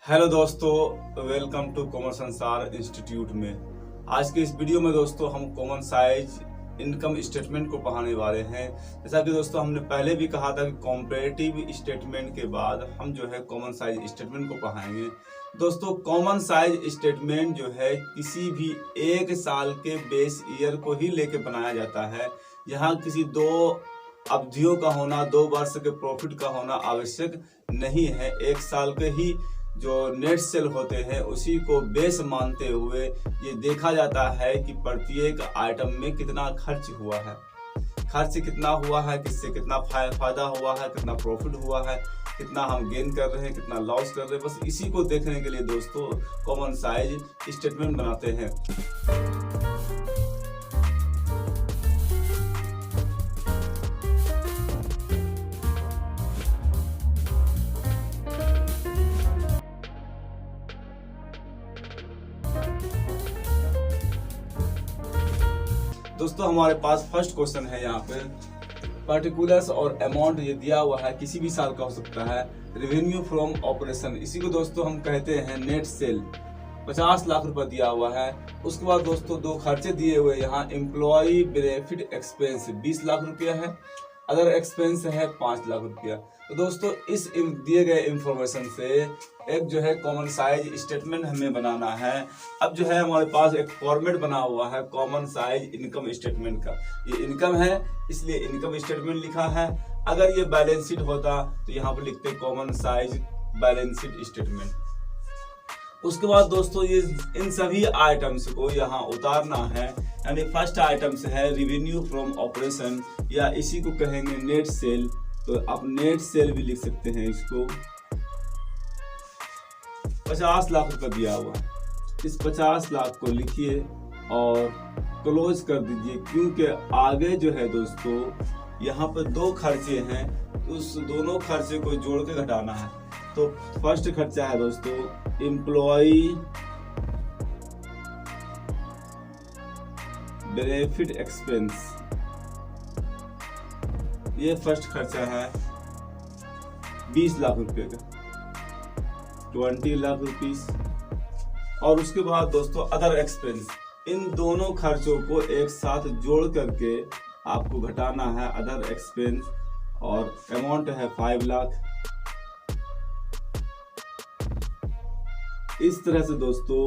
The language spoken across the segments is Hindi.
हेलो दोस्तों, वेलकम टू कॉमन संसार इंस्टीट्यूट में। आज के इस वीडियो में दोस्तों हम कॉमन साइज इनकम स्टेटमेंट को पढ़ाने वाले हैं। जैसा कि दोस्तों हमने पहले भी कहा था कि कॉम्परेटिव स्टेटमेंट के बाद हम जो है कॉमन साइज स्टेटमेंट को पढ़ाएंगे। दोस्तों कॉमन साइज स्टेटमेंट जो है किसी भी एक साल के बेस ईयर को ही लेके बनाया जाता है। यहाँ किसी दो अवधियों का होना, 2 वर्ष के प्रॉफिट का होना आवश्यक नहीं है। एक साल के ही जो नेट सेल होते हैं उसी को बेस मानते हुए ये देखा जाता है कि प्रत्येक आइटम में कितना खर्च हुआ है, खर्च कितना हुआ है, किससे कितना फायदा हुआ है, कितना प्रॉफिट हुआ है, कितना हम गेन कर रहे हैं, कितना लॉस कर रहे हैं। बस इसी को देखने के लिए दोस्तों कॉमन साइज स्टेटमेंट बनाते हैं। दोस्तों हमारे पास फर्स्ट क्वेश्चन है, यहाँ पे पर्टिकुलर्स और अमाउंट ये दिया हुआ है, किसी भी साल का हो सकता है। रेवेन्यू फ्रॉम ऑपरेशन, इसी को दोस्तों हम कहते हैं नेट सेल। 50 लाख रुपए दिया हुआ है। उसके बाद दोस्तों दो खर्चे दिए हुए, यहाँ एम्प्लॉय बेनिफिट एक्सपेंस 20 लाख रुपया है, अदर एक्सपेंस है 5 लाख रुपया। तो दोस्तों इस दिए गए इंफॉर्मेशन से एक जो है कॉमन साइज स्टेटमेंट हमें बनाना है। अब जो है हमारे पास एक फॉर्मेट बना हुआ है कॉमन साइज इनकम स्टेटमेंट का। ये इनकम है इसलिए इनकम स्टेटमेंट लिखा है। अगर ये बैलेंस शीट होता तो यहाँ पर लिखते common size balance sheet statement. उसके बाद दोस्तों ये इन सभी आइटम्स को यहाँ उतारना है। यानी फर्स्ट आइटम्स है रेवेन्यू फ्रॉम ऑपरेशन, या इसी को कहेंगे नेट सेल। तो आप नेट सेल भी लिख सकते हैं। इसको 50 लाख रुपए दिया हुआ, इस 50 लाख को लिखिए और क्लोज कर दीजिए, क्योंकि आगे जो है दोस्तों यहाँ पर दो खर्चे हैं, उस दोनों खर्चे को जोड़ के घटाना है। तो फर्स्ट खर्चा है दोस्तों एम्प्लॉय बेनिफिट एक्सपेंस, ये फर्स्ट खर्चा है 20 लाख रुपए का, 20 लाख रुपीस। और उसके बाद दोस्तों अदर एक्सपेंस, इन दोनों खर्चों को एक साथ जोड़ करके आपको घटाना है अदर एक्सपेंस, और अमाउंट है 5 लाख। इस तरह से दोस्तों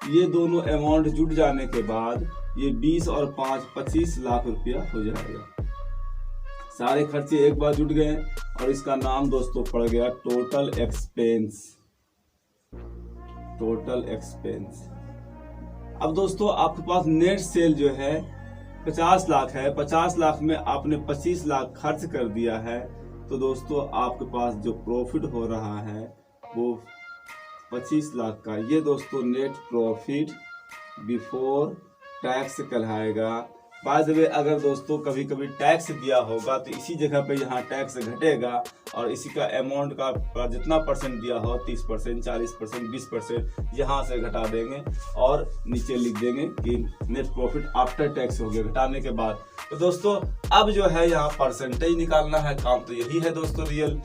ये दोनों अमाउंट जुड़ जाने के बाद ये 20 और 5 25 लाख रुपया हो जाएगा। सारे खर्चे एक बार जुट गए और इसका नाम दोस्तों पड़ गया टोटल एक्सपेंस। Total expense. अब दोस्तों आपके पास नेट सेल जो है 50 लाख है, 50 लाख में आपने 25 लाख खर्च कर दिया है। तो दोस्तों आपके पास जो प्रॉफिट हो रहा है वो 25 लाख का, ये दोस्तों नेट प्रॉफिट बिफोर टैक्स कहलाएगा। बाय द वे अगर दोस्तों कभी कभी टैक्स दिया होगा तो इसी जगह पे यहाँ टैक्स घटेगा और इसी का अमाउंट का जितना परसेंट दिया हो 30%, 40%, 20% यहाँ से घटा देंगे और नीचे लिख देंगे कि नेट प्रॉफिट आफ्टर टैक्स हो गया घटाने के बाद। तो दोस्तों अब जो है यहाँ परसेंटेज निकालना है, काम तो यही है दोस्तों रियल।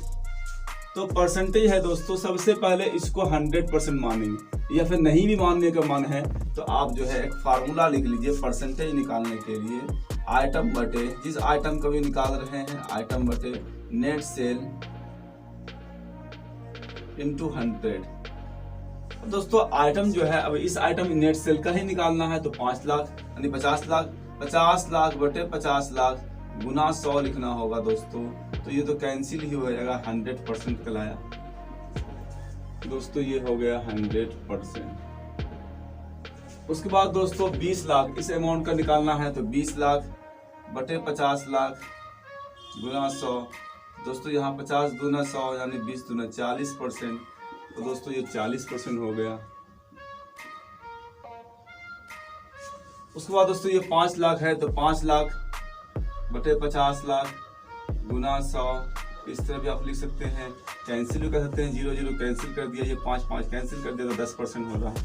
तो परसेंटेज है दोस्तों, सबसे पहले इसको 100% मानेंगे, या फिर नहीं भी मानने का मन है तो आप जो है एक फार्मूला लिख लीजिए परसेंटेज निकालने के लिए। आइटम बटे जिस आइटम को भी निकाल रहे हैं, आइटम बटे नेट सेल इंटू 100। दोस्तों आइटम जो है, अब इस आइटम नेट सेल का ही निकालना है तो 5 लाख यानी 50 लाख। 50 लाख बटे 50 लाख गुना 100 लिखना होगा दोस्तों। तो ये तो कैंसिल ही हो जाएगा, 100% कहलाया दोस्तों, ये हो गया 100%। उसके बाद दोस्तों 20 लाख इस अमाउंट का निकालना है तो 20 लाख बटे 50 लाख गुना 100। दोस्तों यहाँ 50 दूना 100 यानी 20 दूना 40%। तो दोस्तों ये 40% हो गया। उसके बाद दोस्तों ये 5 लाख है तो 5 लाख बटे 50 लाख गुना 100, इस तरह भी आप लिख सकते हैं। कैंसिल भी कर सकते हैं, 0 0 कैंसिल कर दिया, ये 5 5 कैंसिल कर दिया तो 10% हो रहा है,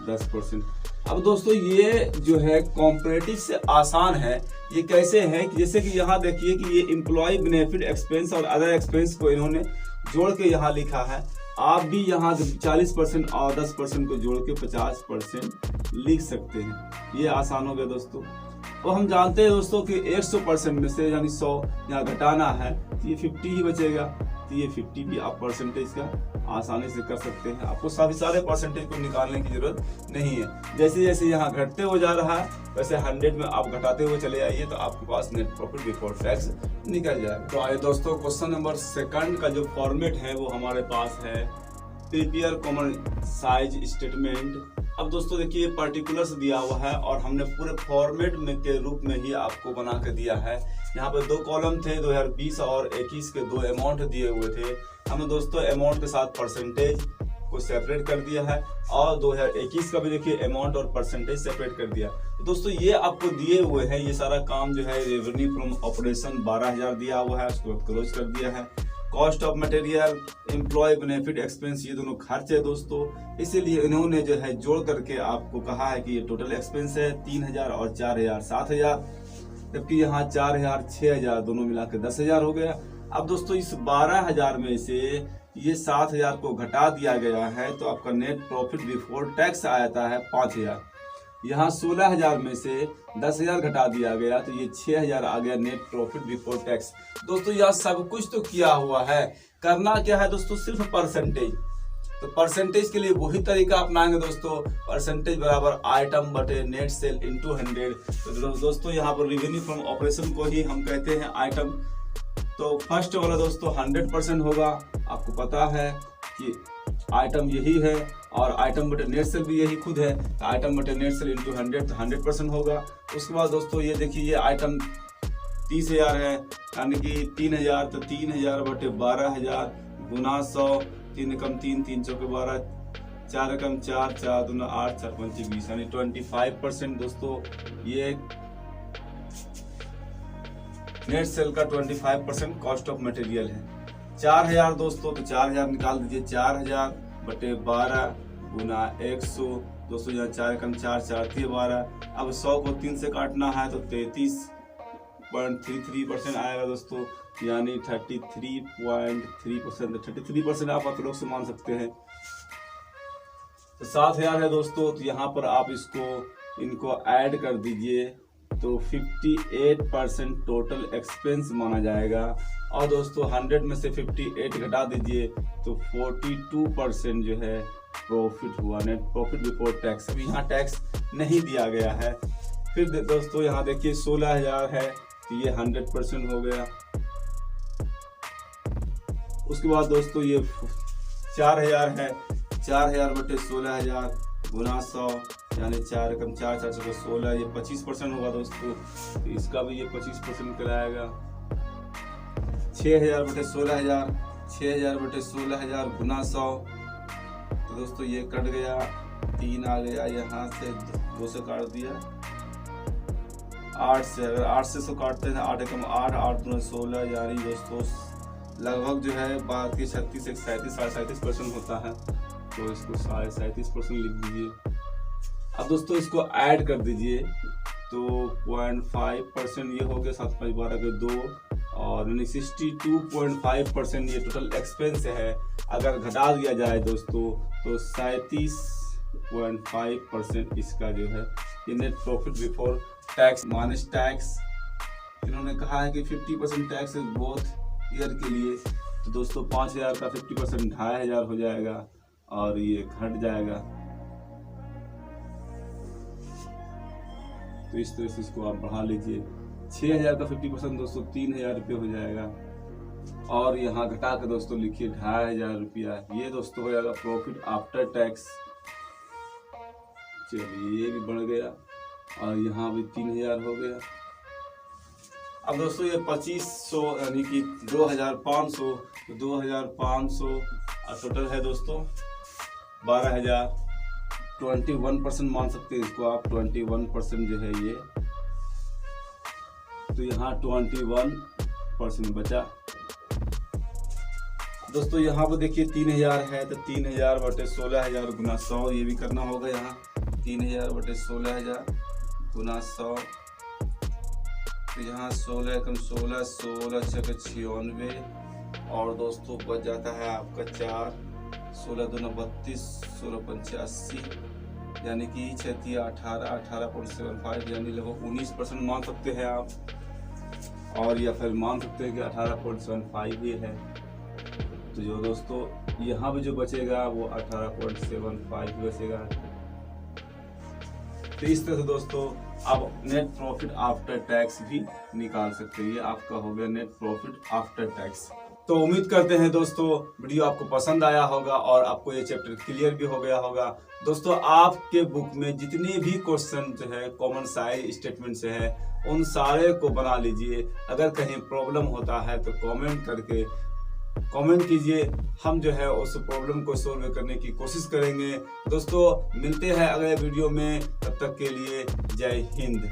10%। अब दोस्तों ये जो है कॉम्परेटिव से आसान है। ये कैसे है कि जैसे कि यहाँ देखिए कि ये एम्प्लॉय बेनिफिट एक्सपेंस और अदर एक्सपेंस को इन्होंने जोड़ के यहाँ लिखा है। आप भी यहाँ 40% और 10% को जोड़ के 50% लिख सकते हैं। ये आसान हो गया दोस्तों। तो हम जानते हैं दोस्तों कि 100% में से यानी 100 यहाँ घटाना है तो ये 50 ही बचेगा। तो ये 50 भी आप परसेंटेज का आसानी से कर सकते हैं। आपको सभी सारे परसेंटेज को निकालने की जरूरत नहीं है। जैसे जैसे यहाँ घटते हो जा रहा है वैसे 100 में आप घटाते हुए चले आइए तो आपके पास नेट प्रॉफिट बिफोर टैक्स निकल जाएगा। तो आइए दोस्तों, क्वेश्चन नंबर 2 का जो फॉर्मेट है वो हमारे पास है प्रीपेयर कॉमन साइज स्टेटमेंट। अब दोस्तों देखिए पर्टिकुलर्स दिया हुआ है और हमने पूरे फॉर्मेट में के रूप में ही आपको बना के दिया है। यहाँ पे 2 कॉलम थे, 2020 और 21 के 2 अमाउंट दिए हुए थे। हमने दोस्तों अमाउंट के साथ परसेंटेज को सेपरेट कर दिया है और 2021 का भी देखिए अमाउंट और परसेंटेज सेपरेट कर दिया। तो दोस्तों ये आपको दिए हुए हैं, ये सारा काम जो है रेवेन्यू फ्रॉम ऑपरेशन 12,000 दिया हुआ है, उसको क्लोज कर दिया है। Cost of material, employ benefit expense, ये दोनों खर्च है दोस्तों, इसीलिए इन्होंने जो है जोड़ करके आपको कहा है कि ये टोटल एक्सपेंस है 3,000 और 4,000 7,000, जबकि यहाँ 4,000 6,000 दोनों मिला के 10,000 हो गया। अब दोस्तों इस 12,000 में से ये 7,000 को घटा दिया गया है तो आपका नेट प्रॉफिट बिफोर टैक्स आता है 5,000। यहाँ 16,000 में से 10,000 घटा दिया गया तो ये 6,000 आ गया नेट प्रॉफिट बिफोर टैक्स। दोस्तों यह सब कुछ तो किया हुआ है, करना क्या है दोस्तों, सिर्फ परसेंटेज। तो परसेंटेज के लिए वही तरीका अपनाएंगे दोस्तों, परसेंटेज बराबर आइटम बटे नेट सेल इंटू 100। तो दोस्तों यहाँ पर रेवेन्यू फ्रॉम ऑपरेशन को ही हम कहते हैं आइटम। तो फर्स्ट वाला दोस्तों 100% होगा, आपको पता है कि आइटम यही है और आइटम बटे नेट सेल भी यही खुद है। तो आइटम बटे नेट सेल इंटू 100 तो 100% होगा। उसके बाद दोस्तों ये देखिए ये आइटम 30,000 है, यानी कि 3,000 तो 3,000 बटे 12,000 गुना 100, 3 एकम 3, 3 चौके 12, 4 एकम 4, 4 दूना 8, 4 पंचे 20, यानी 25% दोस्तों ये नेट सेल का 25% कॉस्ट ऑफ मटेरियल है। 4,000 दोस्तों, तो 4,000 निकाल दीजिए, 4,000 बटे 12 गुना 100 दोस्तों, यहाँ 4 एकम 4, 4 3 12। अब 100 को 3 से काटना है तो 33.33% आएगा दोस्तों, यानी 33.3%। 33% आप लोग से मान सकते हैं। तो 7,000 है दोस्तों, तो यहाँ पर आप इनको ऐड कर दीजिए तो 58% टोटल एक्सपेंस माना जाएगा। और दोस्तों 100 में से 58 घटा दीजिए तो 42% जो है प्रॉफिट हुआ, नेट प्रॉफिट बिफोर टैक्स। अभी यहाँ टैक्स नहीं दिया गया है। फिर दोस्तों यहाँ देखिए 16,000 है तो ये 100% हो गया। उसके बाद दोस्तों ये 4,000 है, 4,000 बटे 16,000 गुना 100, यानी 4 एकम 4, 4 चौके 16, ये 25% होगा दोस्तों। तो इसका भी ये 25% कराएगा। 6,000 बटे 16,000, 6,000 बटे 16,000 गुना 100, तो दोस्तों ये कट गया, 3 आ गया, यहाँ से 2 से काट दिया, 8 से, अगर 8 से 100 काटते हैं 8 एकम 8, 8 दूना 16, यानी दोस्तों लगभग जो है बाकी 36 से 37.5% होता है। तो इसको 37.5% लिख दीजिए। अब दोस्तों इसको ऐड कर दीजिए तो 0.5% ये हो गया, 7 5 12 के 2, और 62.5% ये टोटल एक्सपेंस है। अगर घटा दिया जाए दोस्तों तो 37.5% इसका जो है ये net profit before tax minus tax. इन्होंने कहा है कि 50% टैक्स इज बोथ ईयर के लिए। तो दोस्तों 5,000 का 50% 2,500 हो जाएगा और ये घट जाएगा। तो इस तरह से इसको आप बढ़ा लीजिए। 6,000 का 50% दोस्तों 3,000 रुपये हो जाएगा, और यहाँ घटा के दोस्तों लिखिए 2,500 रुपया। ये दोस्तों हो जाएगा प्रॉफिट आफ्टर टैक्स। चलिए ये भी बढ़ गया और यहाँ भी 3,000 हो गया। अब दोस्तों ये 2,500 यानी कि 2,500, तो 2,500 टोटल है दोस्तों 12,000। 21% मान सकते हैं इसको आप, 21% जो है ये, तो यहाँ 21% बचा। दोस्तों यहाँ पर देखिए 3,000 है तो 3,000 बटे 16,000 गुना 100, ये भी करना होगा। यहाँ 3,000 बटे 16,000 गुना 100, तो यहाँ 16 एकम 16, 16 छः 96, और दोस्तों बच जाता है आपका 4, 16 दूना 32, 16 पंचे 80, यानी कि 6 18, 18.75 यानी लगभग 19% मान सकते हैं आप, और या फिर मान सकते हैं कि 18.75 ये है। तो जो दोस्तों यहाँ भी जो बचेगा वो 18.75 बचेगा। तो इस तरह से दोस्तों आप नेट प्रॉफिट आफ्टर टैक्स भी निकाल सकते हैं। ये आपका हो गया नेट प्रॉफिट आफ्टर टैक्स। तो उम्मीद करते हैं दोस्तों वीडियो आपको पसंद आया होगा और आपको ये चैप्टर क्लियर भी हो गया होगा। दोस्तों आपके बुक में जितने भी क्वेश्चन जो है कॉमन साइज स्टेटमेंट से है उन सारे को बना लीजिए। अगर कहीं प्रॉब्लम होता है तो कमेंट कीजिए, हम जो है उस प्रॉब्लम को सोल्व करने की कोशिश करेंगे। दोस्तों मिलते हैं अगले वीडियो में, तब तक के लिए जय हिंद।